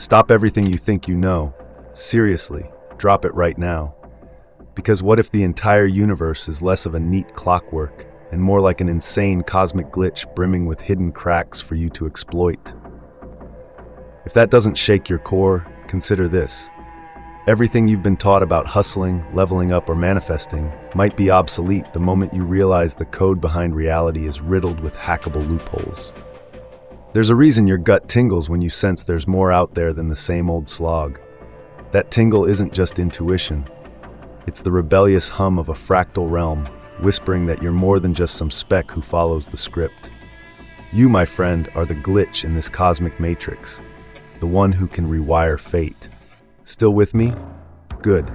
Stop everything you think you know. Seriously, drop it right now. Because what if the entire universe is less of a neat clockwork and more like an insane cosmic glitch brimming with hidden cracks for you to exploit? If that doesn't shake your core, consider this. Everything you've been taught about hustling, leveling up, or manifesting might be obsolete the moment you realize the code behind reality is riddled with hackable loopholes. There's a reason your gut tingles when you sense there's more out there than the same old slog. That tingle isn't just intuition. It's the rebellious hum of a fractal realm, whispering that you're more than just some speck who follows the script. You, my friend, are the glitch in this cosmic matrix, the one who can rewire fate. Still with me? Good.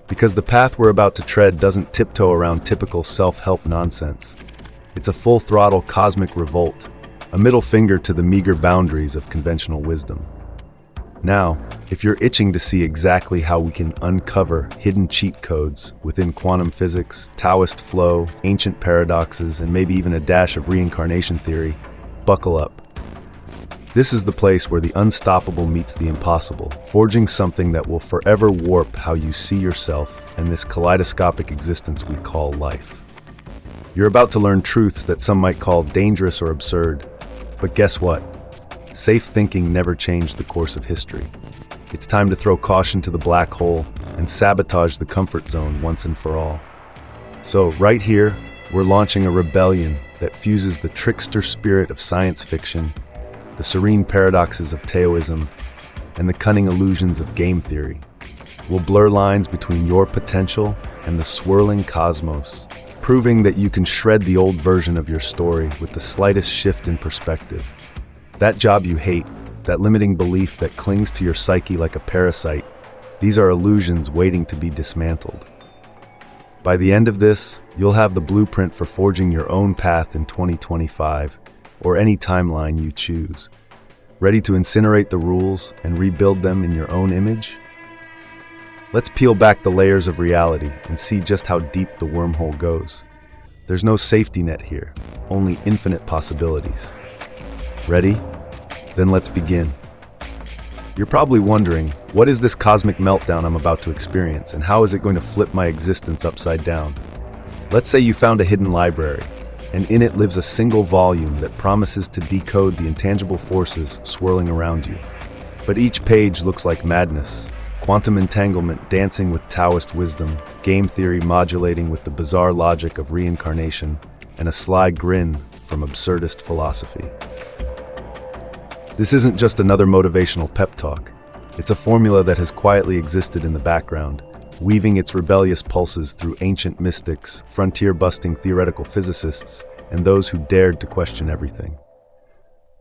Because the path we're about to tread doesn't tiptoe around typical self-help nonsense. It's a full-throttle cosmic revolt, a middle finger to the meager boundaries of conventional wisdom. Now, if you're itching to see exactly how we can uncover hidden cheat codes within quantum physics, Taoist flow, ancient paradoxes, and maybe even a dash of reincarnation theory, buckle up. This is the place where the unstoppable meets the impossible, forging something that will forever warp how you see yourself and this kaleidoscopic existence we call life. You're about to learn truths that some might call dangerous or absurd, but guess what? Safe thinking never changed the course of history. It's time to throw caution to the black hole and sabotage the comfort zone once and for all. So, right here, we're launching a rebellion that fuses the trickster spirit of science fiction, the serene paradoxes of Taoism, and the cunning illusions of game theory. We'll blur lines between your potential and the swirling cosmos, proving that you can shred the old version of your story with the slightest shift in perspective. That job you hate, that limiting belief that clings to your psyche like a parasite, these are illusions waiting to be dismantled. By the end of this, you'll have the blueprint for forging your own path in 2025, or any timeline you choose. Ready to incinerate the rules and rebuild them in your own image? Let's peel back the layers of reality and see just how deep the wormhole goes. There's no safety net here, only infinite possibilities. Ready? Then let's begin. You're probably wondering, what is this cosmic meltdown I'm about to experience, and how is it going to flip my existence upside down? Let's say you found a hidden library, and in it lives a single volume that promises to decode the intangible forces swirling around you. But each page looks like madness, quantum entanglement dancing with Taoist wisdom, game theory modulating with the bizarre logic of reincarnation, and a sly grin from absurdist philosophy. This isn't just another motivational pep talk. It's a formula that has quietly existed in the background, weaving its rebellious pulses through ancient mystics, frontier-busting theoretical physicists, and those who dared to question everything.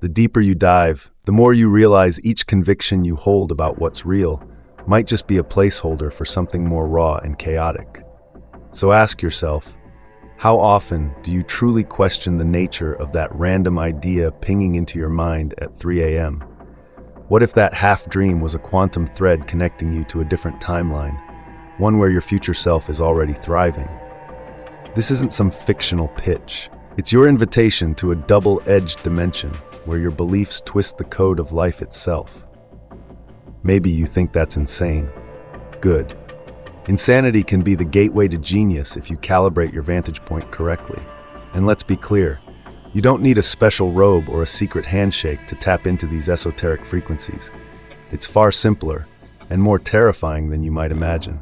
The deeper you dive, the more you realize each conviction you hold about what's real might just be a placeholder for something more raw and chaotic. So ask yourself, how often do you truly question the nature of that random idea pinging into your mind at 3 a.m.? What if that half-dream was a quantum thread connecting you to a different timeline, one where your future self is already thriving? This isn't some fictional pitch. It's your invitation to a double-edged dimension where your beliefs twist the code of life itself. Maybe you think that's insane. Good. Insanity can be the gateway to genius if you calibrate your vantage point correctly. And let's be clear, you don't need a special robe or a secret handshake to tap into these esoteric frequencies. It's far simpler and more terrifying than you might imagine.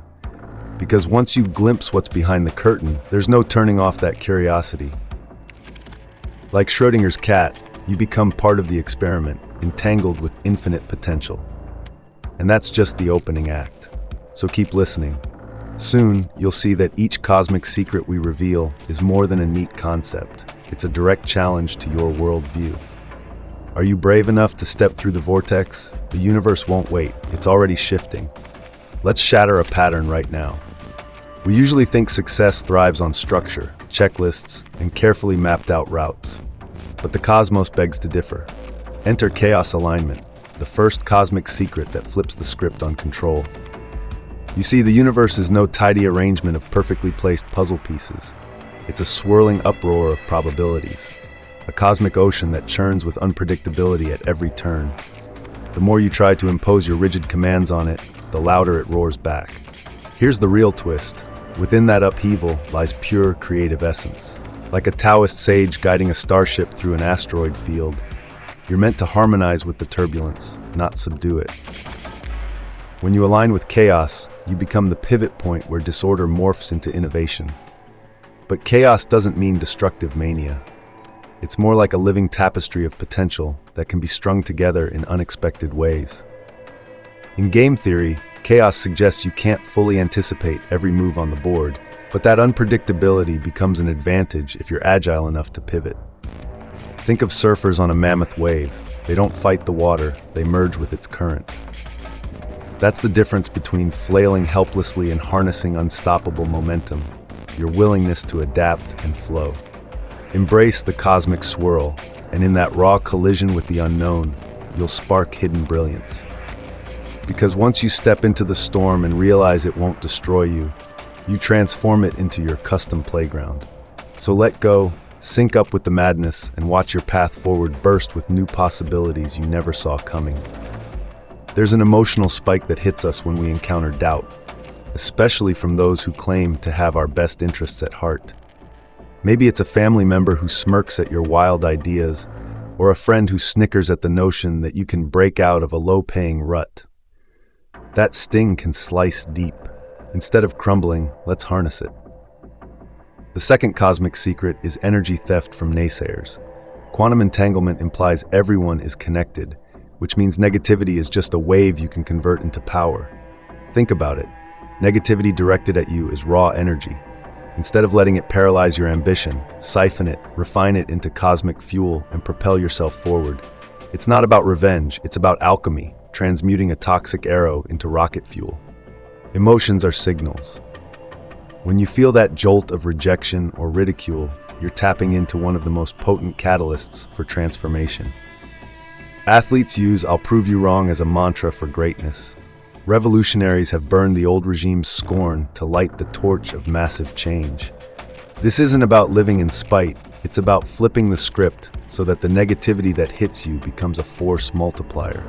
Because once you glimpse what's behind the curtain, there's no turning off that curiosity. Like Schrodinger's cat, you become part of the experiment, entangled with infinite potential. And that's just the opening act. So keep listening. Soon, you'll see that each cosmic secret we reveal is more than a neat concept. It's a direct challenge to your worldview. Are you brave enough to step through the vortex? The universe won't wait. It's already shifting. Let's shatter a pattern right now. We usually think success thrives on structure, checklists, and carefully mapped out routes. But the cosmos begs to differ. Enter chaos alignment, the first cosmic secret that flips the script on control. You see, the universe is no tidy arrangement of perfectly placed puzzle pieces. It's a swirling uproar of probabilities, a cosmic ocean that churns with unpredictability at every turn. The more you try to impose your rigid commands on it, the louder it roars back. Here's the real twist. Within that upheaval lies pure creative essence. Like a Taoist sage guiding a starship through an asteroid field, you're meant to harmonize with the turbulence, not subdue it. When you align with chaos, you become the pivot point where disorder morphs into innovation. But chaos doesn't mean destructive mania. It's more like a living tapestry of potential that can be strung together in unexpected ways. In game theory, chaos suggests you can't fully anticipate every move on the board, but that unpredictability becomes an advantage if you're agile enough to pivot. Think of surfers on a mammoth wave. They don't fight the water, they merge with its current. That's the difference between flailing helplessly and harnessing unstoppable momentum, your willingness to adapt and flow. Embrace the cosmic swirl, and in that raw collision with the unknown, you'll spark hidden brilliance. Because once you step into the storm and realize it won't destroy you, you transform it into your custom playground. So let go, sync up with the madness, and watch your path forward burst with new possibilities you never saw coming. There's an emotional spike that hits us when we encounter doubt, especially from those who claim to have our best interests at heart. Maybe it's a family member who smirks at your wild ideas, or a friend who snickers at the notion that you can break out of a low-paying rut. That sting can slice deep. Instead of crumbling, let's harness it. The second cosmic secret is energy theft from naysayers. Quantum entanglement implies everyone is connected, which means negativity is just a wave you can convert into power. Think about it. Negativity directed at you is raw energy. Instead of letting it paralyze your ambition, siphon it, refine it into cosmic fuel, and propel yourself forward. It's not about revenge, it's about alchemy, transmuting a toxic arrow into rocket fuel. Emotions are signals. When you feel that jolt of rejection or ridicule, you're tapping into one of the most potent catalysts for transformation. Athletes use "I'll prove you wrong" as a mantra for greatness. Revolutionaries have burned the old regime's scorn to light the torch of massive change. This isn't about living in spite, it's about flipping the script so that the negativity that hits you becomes a force multiplier.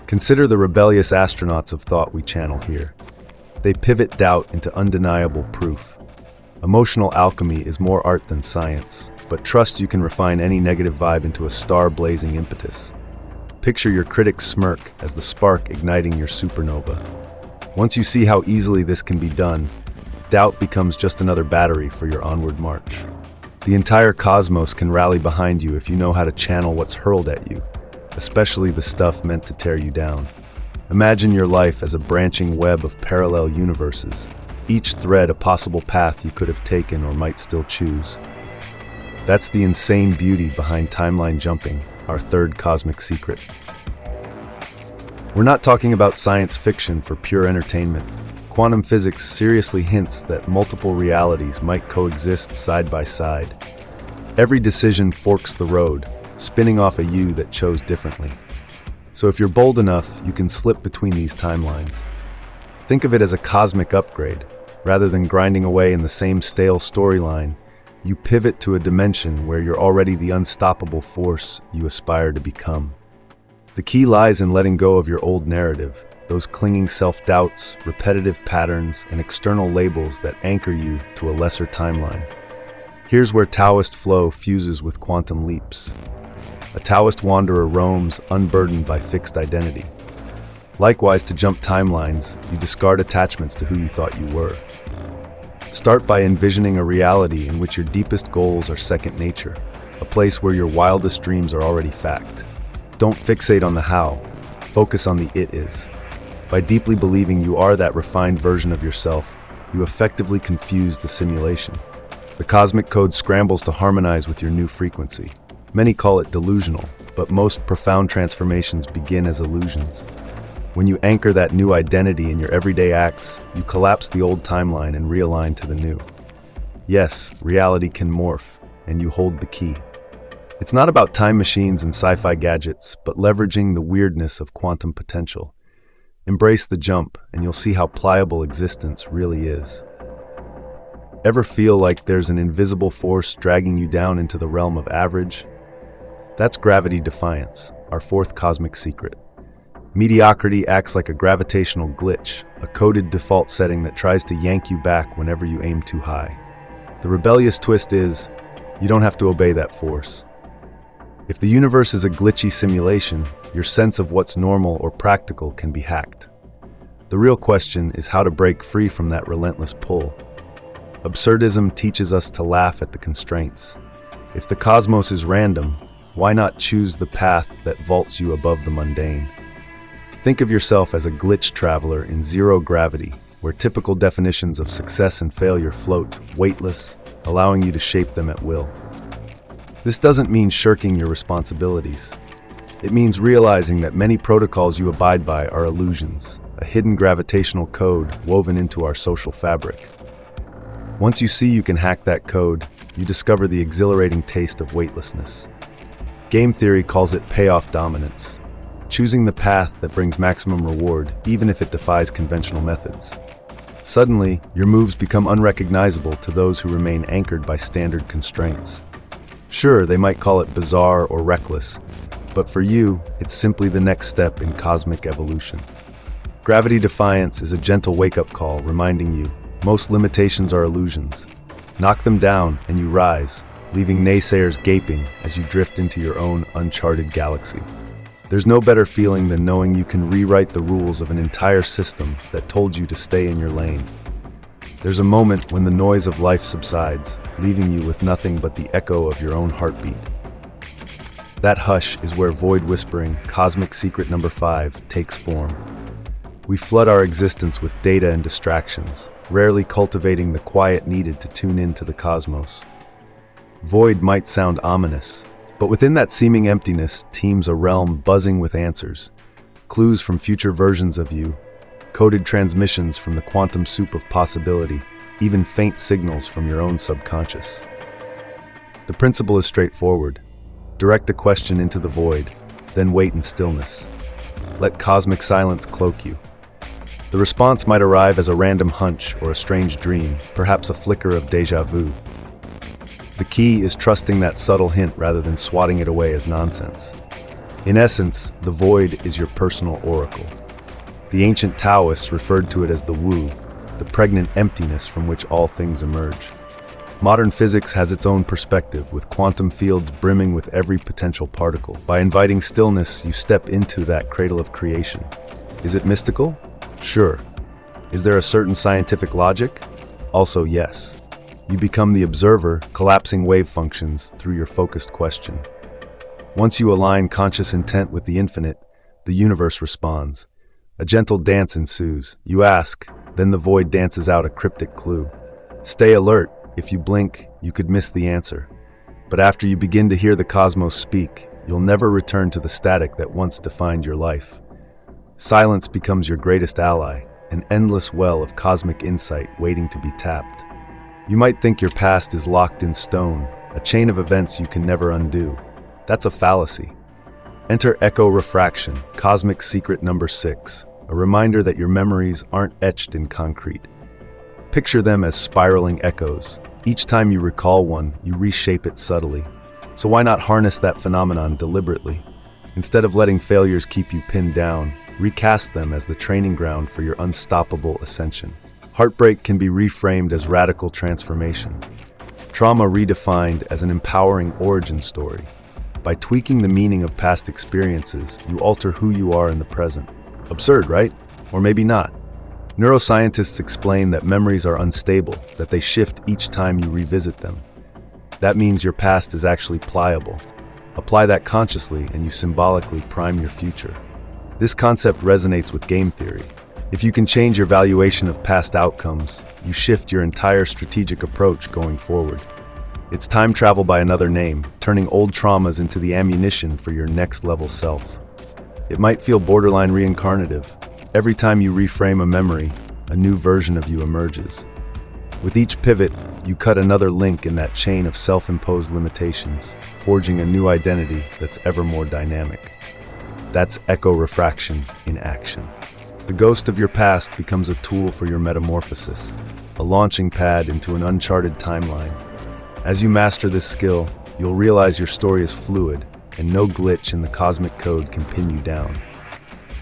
Consider the rebellious astronauts of thought we channel here. They pivot doubt into undeniable proof. Emotional alchemy is more art than science, but trust you can refine any negative vibe into a star-blazing impetus. Picture your critic's smirk as the spark igniting your supernova. Once you see how easily this can be done, doubt becomes just another battery for your onward march. The entire cosmos can rally behind you if you know how to channel what's hurled at you, especially the stuff meant to tear you down. Imagine your life as a branching web of parallel universes, each thread a possible path you could have taken or might still choose. That's the insane beauty behind timeline jumping, our third cosmic secret. We're not talking about science fiction for pure entertainment. Quantum physics seriously hints that multiple realities might coexist side by side. Every decision forks the road, spinning off a you that chose differently. So if you're bold enough, you can slip between these timelines. Think of it as a cosmic upgrade. Rather than grinding away in the same stale storyline, you pivot to a dimension where you're already the unstoppable force you aspire to become. The key lies in letting go of your old narrative, those clinging self-doubts, repetitive patterns, and external labels that anchor you to a lesser timeline. Here's where Taoist flow fuses with quantum leaps. A Taoist wanderer roams unburdened by fixed identity. Likewise, to jump timelines, you discard attachments to who you thought you were. Start by envisioning a reality in which your deepest goals are second nature, a place where your wildest dreams are already fact. Don't fixate on the how, focus on the it is. By deeply believing you are that refined version of yourself, you effectively confuse the simulation. The cosmic code scrambles to harmonize with your new frequency. Many call it delusional, but most profound transformations begin as illusions. When you anchor that new identity in your everyday acts, you collapse the old timeline and realign to the new. Yes, reality can morph, and you hold the key. It's not about time machines and sci-fi gadgets, but leveraging the weirdness of quantum potential. Embrace the jump, and you'll see how pliable existence really is. Ever feel like there's an invisible force dragging you down into the realm of average? That's gravity defiance, our fourth cosmic secret. Mediocrity acts like a gravitational glitch, a coded default setting that tries to yank you back whenever you aim too high. The rebellious twist is, you don't have to obey that force. If the universe is a glitchy simulation, your sense of what's normal or practical can be hacked. The real question is how to break free from that relentless pull. Absurdism teaches us to laugh at the constraints. If the cosmos is random, why not choose the path that vaults you above the mundane? Think of yourself as a glitch traveler in zero gravity, where typical definitions of success and failure float, weightless, allowing you to shape them at will. This doesn't mean shirking your responsibilities. It means realizing that many protocols you abide by are illusions, a hidden gravitational code woven into our social fabric. Once you see you can hack that code, you discover the exhilarating taste of weightlessness. Game theory calls it payoff dominance, choosing the path that brings maximum reward, even if it defies conventional methods. Suddenly, your moves become unrecognizable to those who remain anchored by standard constraints. Sure, they might call it bizarre or reckless, but for you, it's simply the next step in cosmic evolution. Gravity defiance is a gentle wake-up call reminding you, most limitations are illusions. Knock them down and you rise, leaving naysayers gaping as you drift into your own uncharted galaxy. There's no better feeling than knowing you can rewrite the rules of an entire system that told you to stay in your lane. There's a moment when the noise of life subsides, leaving you with nothing but the echo of your own heartbeat. That hush is where void whispering, cosmic secret number 5, takes form. We flood our existence with data and distractions, rarely cultivating the quiet needed to tune into the cosmos. Void might sound ominous, but within that seeming emptiness teems a realm buzzing with answers, clues from future versions of you, coded transmissions from the quantum soup of possibility, even faint signals from your own subconscious. The principle is straightforward. Direct a question into the void, then wait in stillness. Let cosmic silence cloak you. The response might arrive as a random hunch or a strange dream, perhaps a flicker of déjà vu. The key is trusting that subtle hint rather than swatting it away as nonsense. In essence, the void is your personal oracle. The ancient Taoists referred to it as the wu, the pregnant emptiness from which all things emerge. Modern physics has its own perspective, with quantum fields brimming with every potential particle. By inviting stillness, you step into that cradle of creation. Is it mystical? Sure. Is there a certain scientific logic? Also yes. You become the observer, collapsing wave functions through your focused question. Once you align conscious intent with the infinite, the universe responds. A gentle dance ensues. You ask, then the void dances out a cryptic clue. Stay alert. If you blink, you could miss the answer. But after you begin to hear the cosmos speak, you'll never return to the static that once defined your life. Silence becomes your greatest ally, an endless well of cosmic insight waiting to be tapped. You might think your past is locked in stone, a chain of events you can never undo. That's a fallacy. Enter echo refraction, cosmic secret number 6, a reminder that your memories aren't etched in concrete. Picture them as spiraling echoes. Each time you recall one, you reshape it subtly. So why not harness that phenomenon deliberately? Instead of letting failures keep you pinned down, recast them as the training ground for your unstoppable ascension. Heartbreak can be reframed as radical transformation. Trauma redefined as an empowering origin story. By tweaking the meaning of past experiences, you alter who you are in the present. Absurd, right? Or maybe not. Neuroscientists explain that memories are unstable, that they shift each time you revisit them. That means your past is actually pliable. Apply that consciously and you symbolically prime your future. This concept resonates with game theory. If you can change your valuation of past outcomes, you shift your entire strategic approach going forward. It's time travel by another name, turning old traumas into the ammunition for your next level self. It might feel borderline reincarnative. Every time you reframe a memory, a new version of you emerges. With each pivot, you cut another link in that chain of self-imposed limitations, forging a new identity that's ever more dynamic. That's echo refraction in action. The ghost of your past becomes a tool for your metamorphosis, a launching pad into an uncharted timeline. As you master this skill, you'll realize your story is fluid, and no glitch in the cosmic code can pin you down.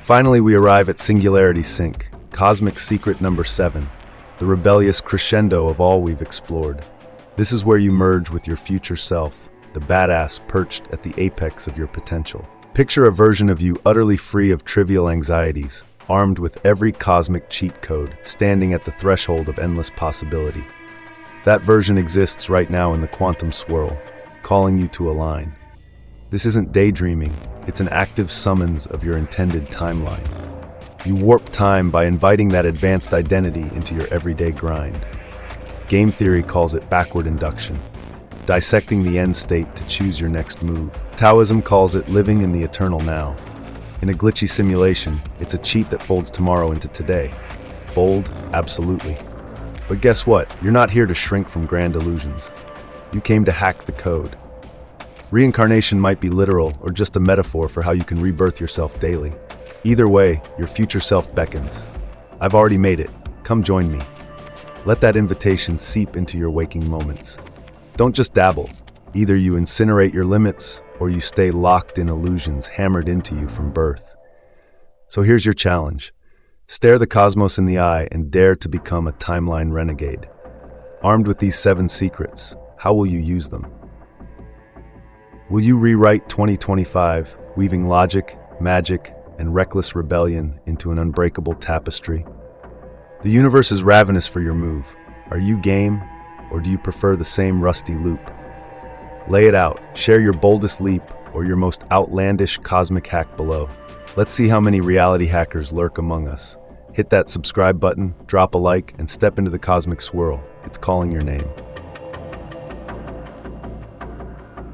Finally, we arrive at Singularity Sync, cosmic secret number 7, the rebellious crescendo of all we've explored. This is where you merge with your future self, the badass perched at the apex of your potential. Picture a version of you utterly free of trivial anxieties, armed with every cosmic cheat code, standing at the threshold of endless possibility. That version exists right now in the quantum swirl, calling you to align. This isn't daydreaming, it's an active summons of your intended timeline. You warp time by inviting that advanced identity into your everyday grind. Game theory calls it backward induction, dissecting the end state to choose your next move. Taoism calls it living in the eternal now. In a glitchy simulation, it's a cheat that folds tomorrow into today. Bold? Absolutely. But guess what? You're not here to shrink from grand illusions. You came to hack the code. Reincarnation might be literal or just a metaphor for how you can rebirth yourself daily. Either way, your future self beckons. I've already made it. Come join me. Let that invitation seep into your waking moments. Don't just dabble. Either you incinerate your limits or you stay locked in illusions hammered into you from birth. So here's your challenge. Stare the cosmos in the eye and dare to become a timeline renegade. Armed with these 7 secrets, how will you use them? Will you rewrite 2025, weaving logic, magic, and reckless rebellion into an unbreakable tapestry? The universe is ravenous for your move. Are you game, or do you prefer the same rusty loop? Lay it out, share your boldest leap or your most outlandish cosmic hack below. Let's see how many reality hackers lurk among us. Hit that subscribe button, drop a like, and step into the cosmic swirl. It's calling your name.